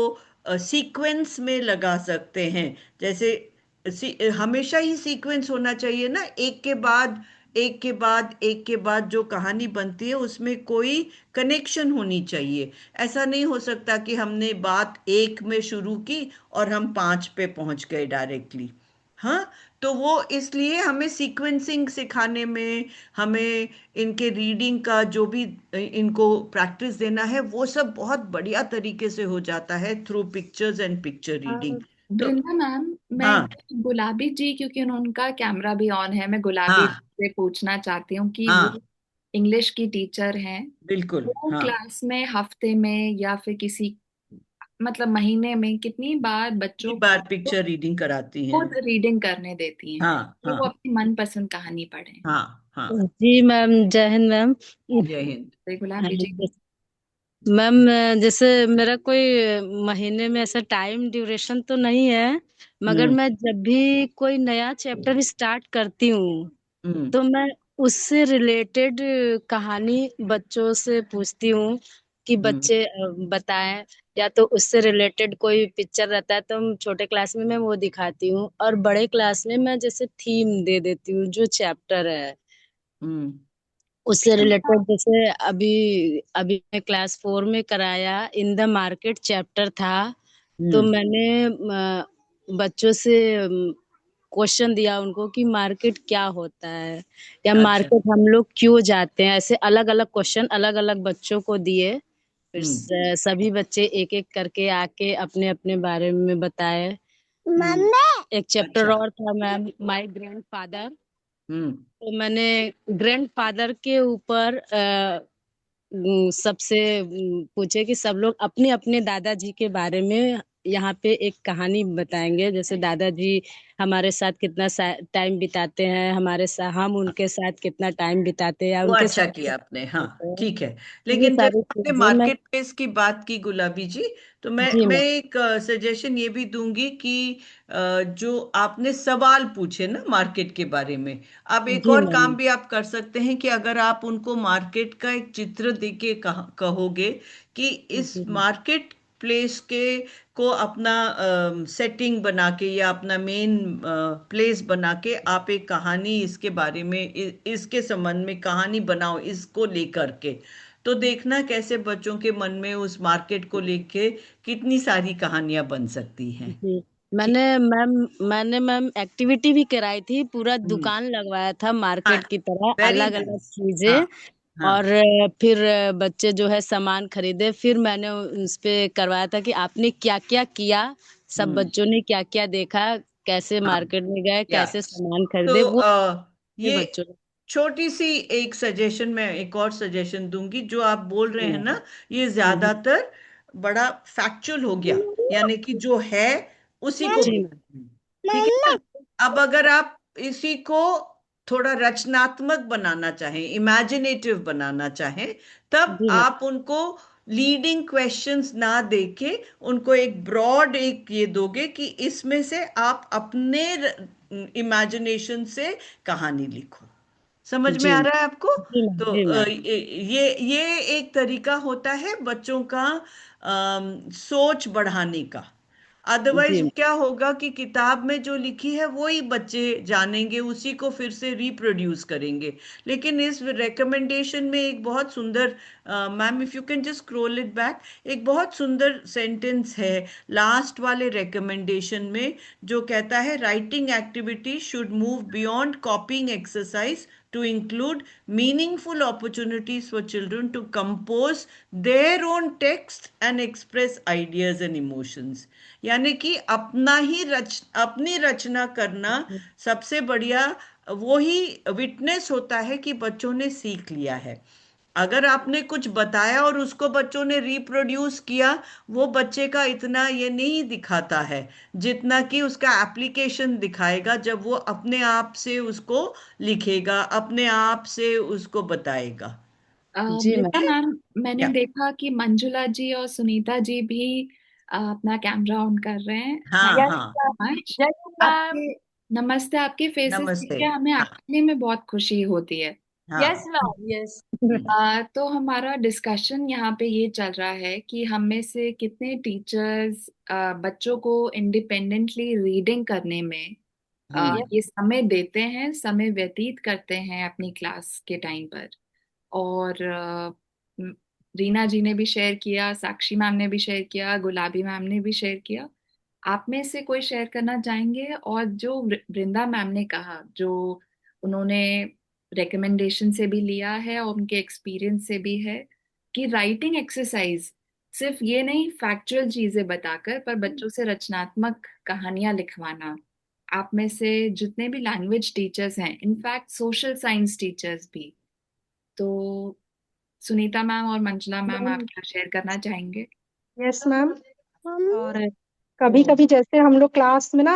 सीक्वेंस में लगा सकते हैं। जैसे हमेशा ही सीक्वेंस होना चाहिए ना, एक के बाद एक के बाद एक के बाद जो कहानी बनती है उसमें कोई कनेक्शन होनी चाहिए। ऐसा नहीं हो सकता कि हमने बात एक में शुरू की और हम पांच पे पहुंच गए डायरेक्टली। हाँ, तो वो इसलिए हमें सीक्वेंसिंग सिखाने में, हमें इनके रीडिंग का जो भी इनको प्रैक्टिस देना है, वो सब बहुत बढ़िया तरीके से हो जाता है through pictures and picture a, reading. तो वृंदा मैम, मैं हाँ। गुलाबी जी, क्योंकि उनका कैमरा भी ऑन है, मैं गुलाबी हाँ। जी से पूछना चाहती हूँ कि वो हाँ। इंग्लिश की टीचर हैं। बिल्कुल। वो हाँ। क्लास में हफ्ते में या फिर किसी मतलब महीने में कितनी बार कितनी बच्चों बार को पिक्चर रीडिंग कराती हैं? खुद रीडिंग करने देती हैं हाँ कि वो हाँ अपनी मनपसंद कहानी पढ़ें? हाँ हाँ। जी मैम, जय हिंद मैम। जय हिंद। तो गुलाबी जी। मैम, जैसे मेरा कोई महीने में ऐसा टाइम ड्यूरेशन तो नहीं है, मगर मैं जब भी कोई नया चैप्टर स्टार्ट करती हूँ तो मैं उससे रिलेटेड कहानी बच्चों से पूछती हूँ कि बच्चे बताएं, या तो उससे रिलेटेड कोई पिक्चर रहता है तो हम छोटे क्लास में मैं वो दिखाती हूँ, और बड़े क्लास में मैं जैसे थीम दे देती हूँ जो चैप्टर है उससे रिलेटेड। जैसे अभी अभी मैं क्लास 4 में कराया इन द मार्केट चैप्टर था, तो मैंने बच्चों से क्वेश्चन दिया उनको कि मार्केट क्या होता है, या अच्छा। मार्केट हम लोग क्यों जाते हैं, ऐसे अलग अलग क्वेश्चन अलग अलग बच्चों को दिए। फिर सभी बच्चे एक एक करके आके अपने अपने बारे में बताए। एक चैप्टर और था मैम, माय ग्रैंडफादर। तो मैंने ग्रैंडफादर के ऊपर सबसे पूछे कि सब लोग अपने अपने दादाजी के बारे में यहाँ पे एक कहानी बताएंगे, जैसे दादाजी हमारे साथ कितना टाइम बिताते हैं, हमारे साथ हम उनके साथ कितना टाइम बिताते हैं, या वो उनके अच्छा साथ किया आपने, हाँ होते हैं। ठीक है। ये लेकिन जैसे सारी आपने चीजें मैं। मार्केट प्लेस की बात की गुलाबी जी, तो मैं जी मैं मैम। एक सजेशन ये भी दूंगी कि जो आपने सवाल पूछे ना मार्केट के बारे में, अब एक जी और मैम। काम भी आप कर सकते हैं कि अगर आप उनको मार्केट का एक चित्र देके कहोगे कि इस जी मार्केट प्लेस के को अपना सेटिंग बना के या अपना मेन प्लेस बना के आप एक कहानी इसके बारे में इसके संबंध में कहानी बनाओ इसको लेकर के, तो देखना कैसे बच्चों के मन में उस मार्केट को लेके कितनी सारी कहानियां बन सकती हैं। जी। ठीक। मैंने मैम एक्टिविटी भी कराई थी, पूरा हम्म। दुकान लगवाया था हाँ, मार्केट की तरह, वेरी अलग अलग नाइस। हाँ चीजें। हाँ। और फिर बच्चे जो है सामान खरीदे, फिर मैंने उस पे करवाया था कि आपने क्या क्या किया, सब हम्म। बच्चों ने क्या क्या देखा, कैसे हाँ। मार्केट में गए, या कैसे सामान खरीदे, तो वो ये बच्चों ने। छोटी सी एक सजेशन, मैं एक और सजेशन दूंगी, जो आप बोल रहे हैं ना ये जी ज्यादातर बड़ा फैक्चुअल हो गया, यानी कि जो है उसी को जी बोलते हैं, ठीक है ना। अब अगर आप इसी को थोड़ा रचनात्मक बनाना चाहें, इमेजिनेटिव बनाना चाहें, तब जी आप उनको लीडिंग क्वेश्चंस ना देके उनको एक ब्रॉड एक ये दोगे कि इसमें से आप अपने इमेजिनेशन से कहानी लिखो। समझ में जी आ रहा है आपको? जी मैम। तो जी मैम। ये एक तरीका होता है बच्चों का सोच बढ़ाने का। अदरवाइज जी क्या होगा कि किताब में जो लिखी है वो ही बच्चे जानेंगे, उसी को फिर से रिप्रोड्यूस करेंगे। लेकिन इस रिकमेंडेशन में एक बहुत सुंदर, ma'am if you can just scroll it back, एक बहुत सुंदर सेंटेंस है लास्ट वाले रिकमेंडेशन में, जो कहता है writing activity should move beyond कॉपिंग exercise to include meaningful opportunities for children to compose their own text and express ideas and emotions। यानी कि अपनी रचना करना सबसे बढ़िया वो ही विटनेस होता है कि बच्चों ने सीख लिया है। अगर आपने कुछ बताया और उसको बच्चों ने रिप्रोड्यूस किया, वो बच्चे का इतना ये नहीं दिखाता है जितना कि उसका एप्लीकेशन दिखाएगा जब वो अपने आप से उसको लिखेगा, अपने आप से उसको बताएगा। जी वृंदा मैम। मैम, मैंने क्या? देखा कि मंजुला जी और सुनीता जी भी अपना कैमरा ऑन कर रहे हैं। हाँ थैंक हाँ। You much. आपके नमस्ते, आपके फेसेस देख नमस्ते। के हमें हाँ एक्चुअली में बहुत खुशी होती है। हाँ। यस। तो हमारा डिस्कशन यहाँ पे ये चल रहा है कि हम में से कितने टीचर्स बच्चों को इंडिपेंडेंटली रीडिंग करने में ये समय देते हैं, समय व्यतीत करते हैं अपनी क्लास के टाइम पर। और रीना जी ने भी शेयर किया, साक्षी मैम ने भी शेयर किया, गुलाबी मैम ने भी शेयर किया। आप में से कोई शेयर करना चाहेंगे? और जो वृंदा मैम ने कहा, जो उन्होंने रिकमेंडेशन से भी लिया है और उनके एक्सपीरियंस से भी है, कि राइटिंग एक्सरसाइज सिर्फ ये नहीं फैक्चुअल चीजें बताकर, पर बच्चों से रचनात्मक कहानियां लिखवाना। आप में से जितने भी लैंग्वेज टीचर्स हैं, इनफैक्ट सोशल साइंस टीचर्स भी, तो सुनीता मैम और मंजुला मैम, आप क्या शेयर करना चाहेंगे? Yes ma'am. और कभी कभी जैसे हम लोग क्लास में ना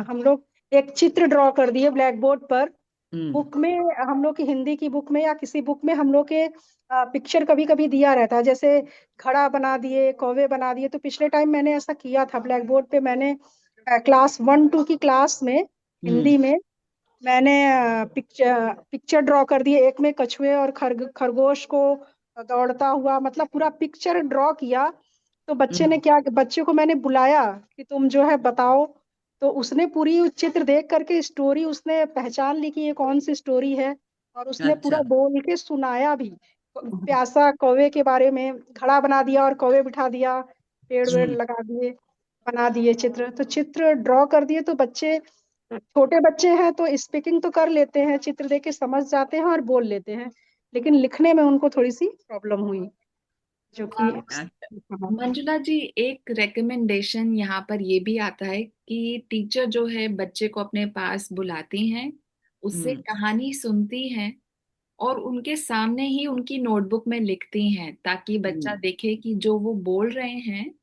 हम लोग एक चित्र ड्रॉ कर दिए ब्लैक बोर्ड पर। बुक में, हम लोग की हिंदी की बुक में या किसी बुक में हम लोग के पिक्चर कभी कभी दिया रहता है, जैसे घड़ा बना दिए, कौवे बना दिए। तो पिछले टाइम मैंने ऐसा किया था, ब्लैक बोर्ड पे मैंने क्लास 1-2 की क्लास में हिंदी में मैंने पिक्चर पिक्चर ड्रॉ कर दिए। एक में कछुए और खरगोश को दौड़ता हुआ, मतलब पूरा पिक्चर ड्रॉ किया। तो बच्चे ने क्या, बच्चे को मैंने बुलाया कि तुम जो है बताओ। तो उसने पूरी चित्र देख करके स्टोरी उसने पहचान ली कि ये कौन सी स्टोरी है, और उसने पूरा अच्छा। बोल के सुनाया भी। प्यासा कौवे के बारे में घड़ा बना दिया और कौवे बिठा दिया, पेड़ वेड़ लगा दिए, बना दिए चित्र। तो चित्र ड्रॉ कर दिए तो बच्चे, छोटे बच्चे हैं तो स्पीकिंग तो कर लेते हैं, चित्र देख के समझ जाते हैं और बोल लेते हैं, लेकिन लिखने में उनको थोड़ी सी प्रॉब्लम हुई, जो कि मंजुला जी, एक रिकमेंडेशन यहाँ पर ये भी आता है कि टीचर जो है बच्चे को अपने पास बुलाती हैं, उससे कहानी सुनती हैं और उनके सामने ही उनकी नोटबुक में लिखती हैं, ताकि बच्चा देखे कि जो वो बोल रहे हैं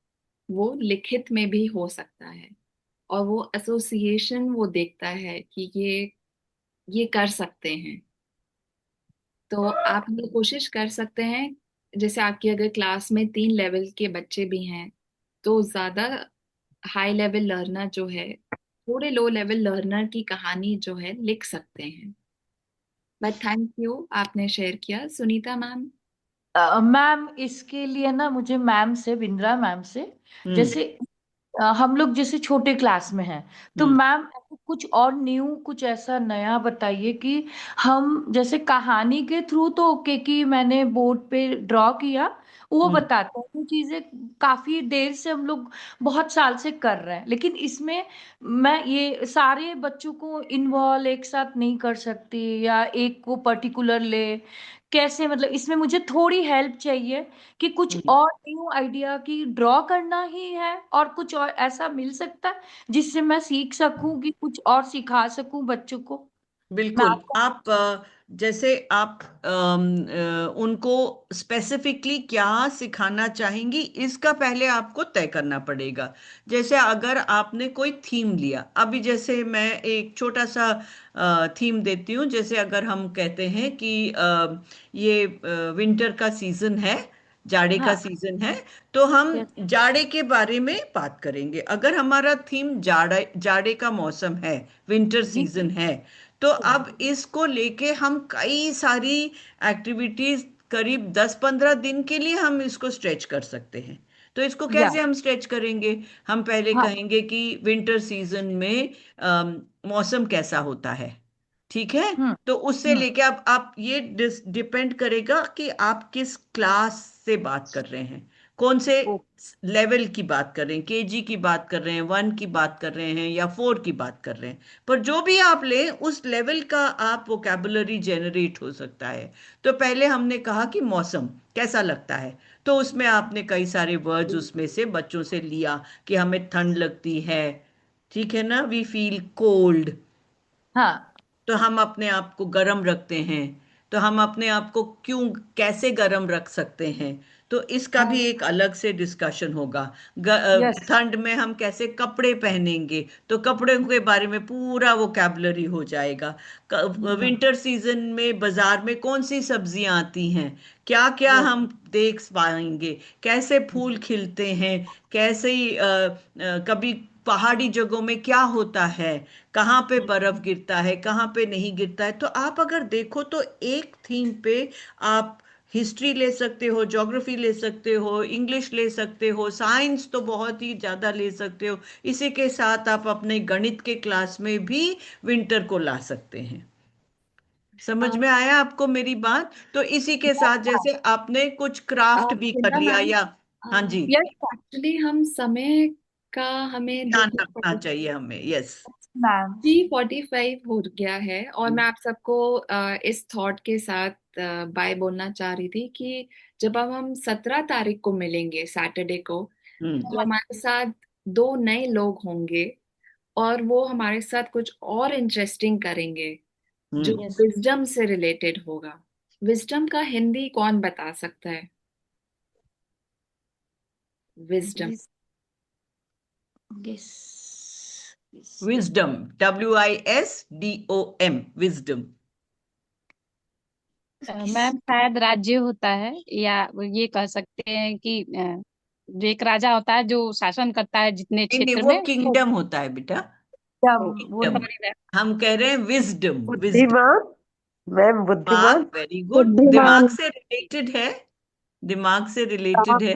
वो लिखित में भी हो सकता है, और वो एसोसिएशन वो देखता है कि ये कर सकते हैं। तो आप ये कोशिश कर सकते हैं, जैसे आपकी अगर क्लास में 3 लेवल के बच्चे भी हैं, तो ज्यादा हाई लेवल लर्नर जो है थोड़े लो लेवल लर्नर की कहानी जो है लिख सकते हैं। बट थैंक यू, आपने शेयर किया। सुनीता मैम। मैम इसके लिए ना मुझे मैम से, बिंद्रा मैम से, जैसे हम लोग जैसे छोटे क्लास में हैं, तो मैम कुछ और न्यू, कुछ ऐसा नया बताइए कि हम जैसे कहानी के थ्रू तो ओके कि मैंने बोर्ड पे ड्रॉ किया, वो बताते हैं। वो चीजें काफी देर से हम लोग बहुत साल से कर रहे हैं, लेकिन इसमें मैं ये सारे बच्चों को इन्वॉल्व एक साथ नहीं कर सकती, या एक को पर्टिकुलर ले कैसे, मतलब इसमें मुझे थोड़ी हेल्प चाहिए कि कुछ और न्यू आइडिया की ड्रॉ करना ही है, और कुछ और ऐसा मिल सकता है जिससे मैं सीख सकूं कि कुछ और सिखा सकूं बच्चों को। मैं बिल्कुल। आपको आप जैसे आप उनको स्पेसिफिकली क्या सिखाना चाहेंगी, इसका पहले आपको तय करना पड़ेगा। जैसे अगर आपने कोई थीम लिया, अभी जैसे मैं एक छोटा सा थीम देती हूँ। जैसे अगर हम कहते हैं कि ये विंटर का सीजन है, जाड़े का हाँ, सीजन है, तो हम यस, जाड़े के बारे में बात करेंगे। अगर हमारा थीम जाड़े जाड़े का मौसम है, विंटर जी, सीजन है, तो अब इसको लेके हम कई सारी एक्टिविटीज, करीब 10-15 दिन के लिए हम इसको स्ट्रेच कर सकते हैं। तो इसको या, कैसे हम स्ट्रेच करेंगे? हम पहले हाँ, कहेंगे कि विंटर सीजन में मौसम कैसा होता है, ठीक है? हम्म, तो उससे हम्म, लेके अब आप ये डिपेंड करेगा कि आप किस क्लास से बात कर रहे हैं, कौन से ओ, लेवल की बात कर रहे हैं, केजी की बात कर रहे हैं, 1 की बात कर रहे हैं, या 4 की बात कर रहे हैं। पर जो भी आप लें, उस लेवल का आप वोकेबुलरी जनरेट हो सकता है। तो पहले हमने कहा कि मौसम कैसा लगता है, तो उसमें आपने कई सारे वर्ड्स उसमें से बच्चों से लिया कि हमें ठंड लगती है, ठीक है ना, वी फील कोल्ड। हाँ, तो हम अपने आप को गर्म रखते हैं, तो हम अपने आप को क्यों, कैसे गर्म रख सकते हैं, तो इसका भी एक अलग से डिस्कशन होगा। यस, ठंड में हम कैसे कपड़े पहनेंगे, तो कपड़े के बारे में पूरा वोकैबुलरी हो जाएगा। विंटर सीजन में बाजार में कौन सी सब्जियां आती हैं, क्या क्या हम देख पाएंगे, कैसे फूल खिलते हैं, कैसे कभी पहाड़ी जगहों में क्या होता है, कहाँ पे बर्फ गिरता है, कहाँ पे नहीं गिरता है। तो आप अगर देखो तो एक थीम पे आप हिस्ट्री ले सकते हो, ज्योग्राफी ले सकते हो, इंग्लिश ले सकते हो, साइंस तो बहुत ही ज्यादा ले सकते हो। इसी के साथ आप अपने गणित के क्लास में भी विंटर को ला सकते हैं। समझ में आया आपको मेरी बात? तो इसी के साथ जैसे आपने कुछ क्राफ्ट भी कर बिंदा लिया, मैम, या हाँ जी, यस एक्चुअली हम समय का हमें ध्यान देखना रखना पड़ेगा। चाहिए हमें। यस। मैम, 3:45 हो गया है, और मैं आप सबको इस थॉट के साथ बाय बोलना चाह रही थी कि जब अब हम 17 तारीख को मिलेंगे सैटरडे को, तो यस, हमारे साथ 2 नए लोग होंगे, और वो हमारे साथ कुछ और इंटरेस्टिंग करेंगे जो हम्म। यस, विजडम से रिलेटेड होगा। विजडम का हिंदी कौन बता सकता है? Wisdom. Yes. Wisdom, WISDOM, wisdom. Ma'am शायद राज्य होता है, या ये कह सकते हैं कि जो एक राजा होता है जो शासन करता है जितने नहीं नहीं, क्षेत्र वो में। किंगडम होता है बेटा, वो किंगडम। हम कह रहे हैं विजडम, विजडम। बुद्धिमान, मैम बुद्धिमान। दिमाग, वेरी गुड। बुद्धिमान। दिमाग से रिलेटेड है, दिमाग से रिलेटेड है।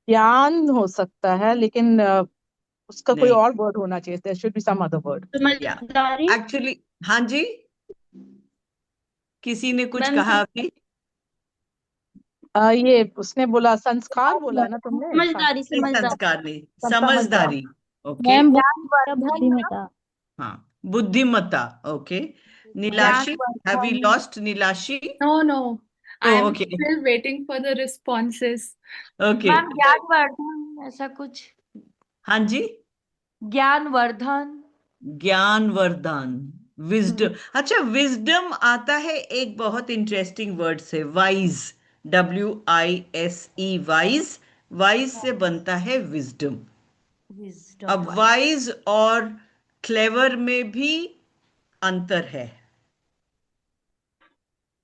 ज्ञान हो सकता है, लेकिन उसका कोई नहीं, और वर्ड होना चाहिए। There should be some other word. या समझदारी। एक्चुअली, हाँ जी, किसी ने कुछ मैम कहा अभी? ये उसने बोला संस्कार, बोला ना तुमने? समझदारी, नहीं, समझदारी। संस्कार नहीं, समझदार। समझदारी। ओके, मैम बुद्धिमत्ता। हाँ, बुद्धिमत्ता। Okay, Neelashi, have we lost Neelashi? No, I am okay still waiting for the responses. Okay, ma'am ज्ञानवर्धन, ऐसा कुछ। हाँ जी, ज्ञानवर्धन। ज्ञानवर्धन, विजडम। अच्छा, विजडम आता है एक बहुत इंटरेस्टिंग वर्ड से, वाइज, WISE, वाइज। वाइज से बनता है विजडम। विजडम। अब वाइज और क्लेवर में भी अंतर है।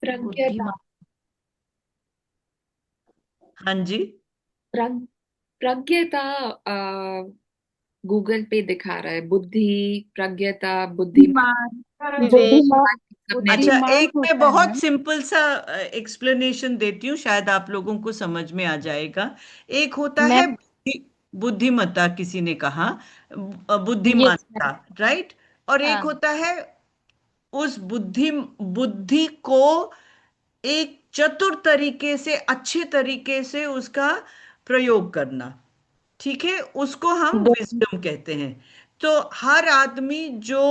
प्रज्ञता। बुद्धिमान। हाँ जी, प्रज्ञता गूगल पे दिखा रहा है, बुद्धि, प्रज्ञता, बुद्धिमान। विवेक। सबने अच्छा, बुद्धिमान एक मैं होता है बहुत मैम। सिंपल सा एक्सप्लेनेशन देती हूँ, शायद आप लोगों को समझ में आ जाएगा। एक होता है मैम बुद्धिमत्ता, किसी ने कहा यस बुद्धिमानता, मैम। राइट। और एक हाँ होता है उस बुद्धि को एक चतुर तरीके से, अच्छे तरीके से उसका प्रयोग करना, ठीक है, उसको हम विजडम कहते हैं। तो हर आदमी जो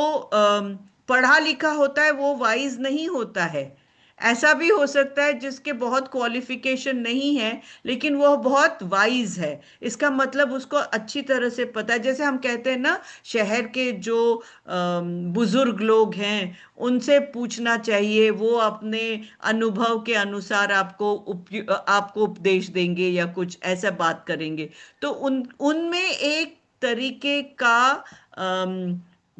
पढ़ा लिखा होता है वो वाइज नहीं होता है। ऐसा भी हो सकता है जिसके बहुत क्वालिफिकेशन नहीं है लेकिन वो बहुत वाइज है। इसका मतलब उसको अच्छी तरह से पता है। जैसे हम कहते हैं ना, शहर के जो बुजुर्ग लोग हैं उनसे पूछना चाहिए, वो अपने अनुभव के अनुसार आपको उपदेश देंगे या कुछ ऐसा बात करेंगे। तो उनमें एक तरीके का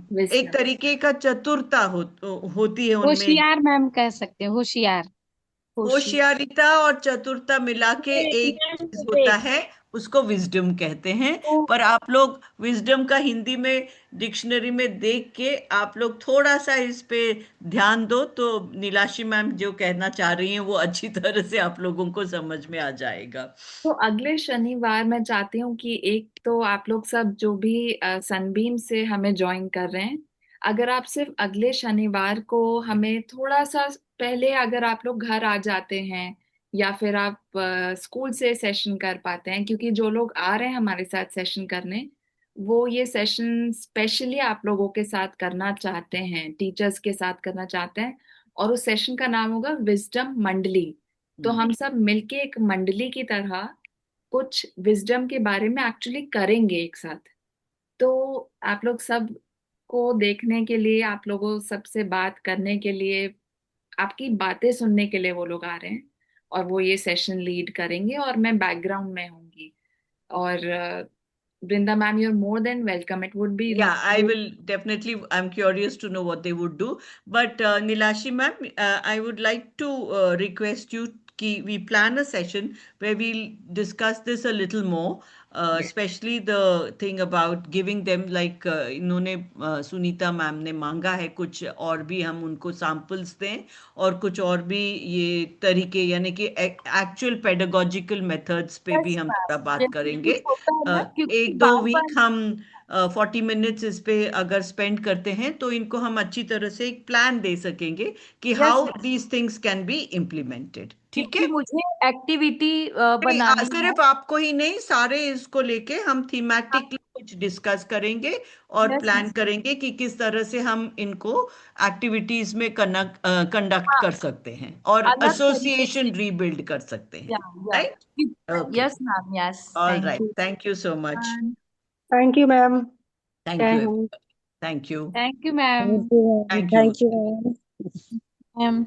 एक wisdom। तरीके का चतुरता होती है उनमें। होशियार मैम कह सकते हैं, होशियार। होशियारिता और चतुरता मिला के एक चीज होता है, उसको विजडम कहते हैं। पर आप लोग विजडम का हिंदी में डिक्शनरी में देख के आप लोग थोड़ा सा इस पे ध्यान दो तो नीलाशी मैम जो कहना चाह रही हैं वो अच्छी तरह से आप लोगों को समझ में आ जाएगा। तो अगले शनिवार मैं चाहती हूँ कि एक तो आप लोग सब जो भी सनबीम से हमें ज्वाइन कर रहे हैं, अगर आप सिर्फ अगले शनिवार को हमें थोड़ा सा पहले, अगर आप लोग घर आ जाते हैं या फिर आप स्कूल से सेशन कर पाते हैं, क्योंकि जो लोग आ रहे हैं हमारे साथ सेशन करने, वो ये सेशन स्पेशली आप लोगों के साथ करना चाहते हैं, टीचर्स के साथ करना चाहते हैं। और उस सेशन का नाम होगा विजडम मंडली। तो हम सब मिलके एक मंडली की तरह कुछ विजडम के बारे में एक्चुअली करेंगे एक साथ। तो आप लोग सब को देखने के लिए, आप लोगों सबसे बात करने के लिए, आपकी बातें सुनने के लिए वो लोग आ रहे हैं और वो ये सेशन लीड करेंगे और मैं बैकग्राउंड में होंगी। और Vrinda ma'am, you are more than welcome. It would be Yeah, I will definitely. I'm curious to know what they would do. But Nilashi ma'am, I would like to request you कि we plan a session where we'll discuss this a little more, especially the thing about giving them like इन्होंने सुनीता मैम ने मांगा है कुछ और भी हम उनको सैंपल्स दें और कुछ और भी ये तरीके, यानी कि एक्चुअल पेडागोजिकल मेथड्स पे भी हम थोड़ा बात करेंगे। एक दो वीक हम 40 मिनट्स इस पे अगर स्पेंड करते हैं तो इनको हम अच्छी तरह से एक प्लान दे सकेंगे कि how these things can be implemented. ठीक है, मुझे एक्टिविटी बनानी है। सिर्फ आपको ही नहीं, सारे इसको लेके हम थीमेटिकली कुछ डिस्कस करेंगे और प्लान करेंगे कि किस तरह से हम इनको एक्टिविटीज में कंडक्ट कर सकते हैं और एसोसिएशन रीबिल्ड कर सकते हैं, right? Okay, yes ma'am, yes. All thank right, you. Thank you so much. Thank you ma'am. Thank you, thank you, thank you ma'am. Thank you, thank you. Thank you ma'am.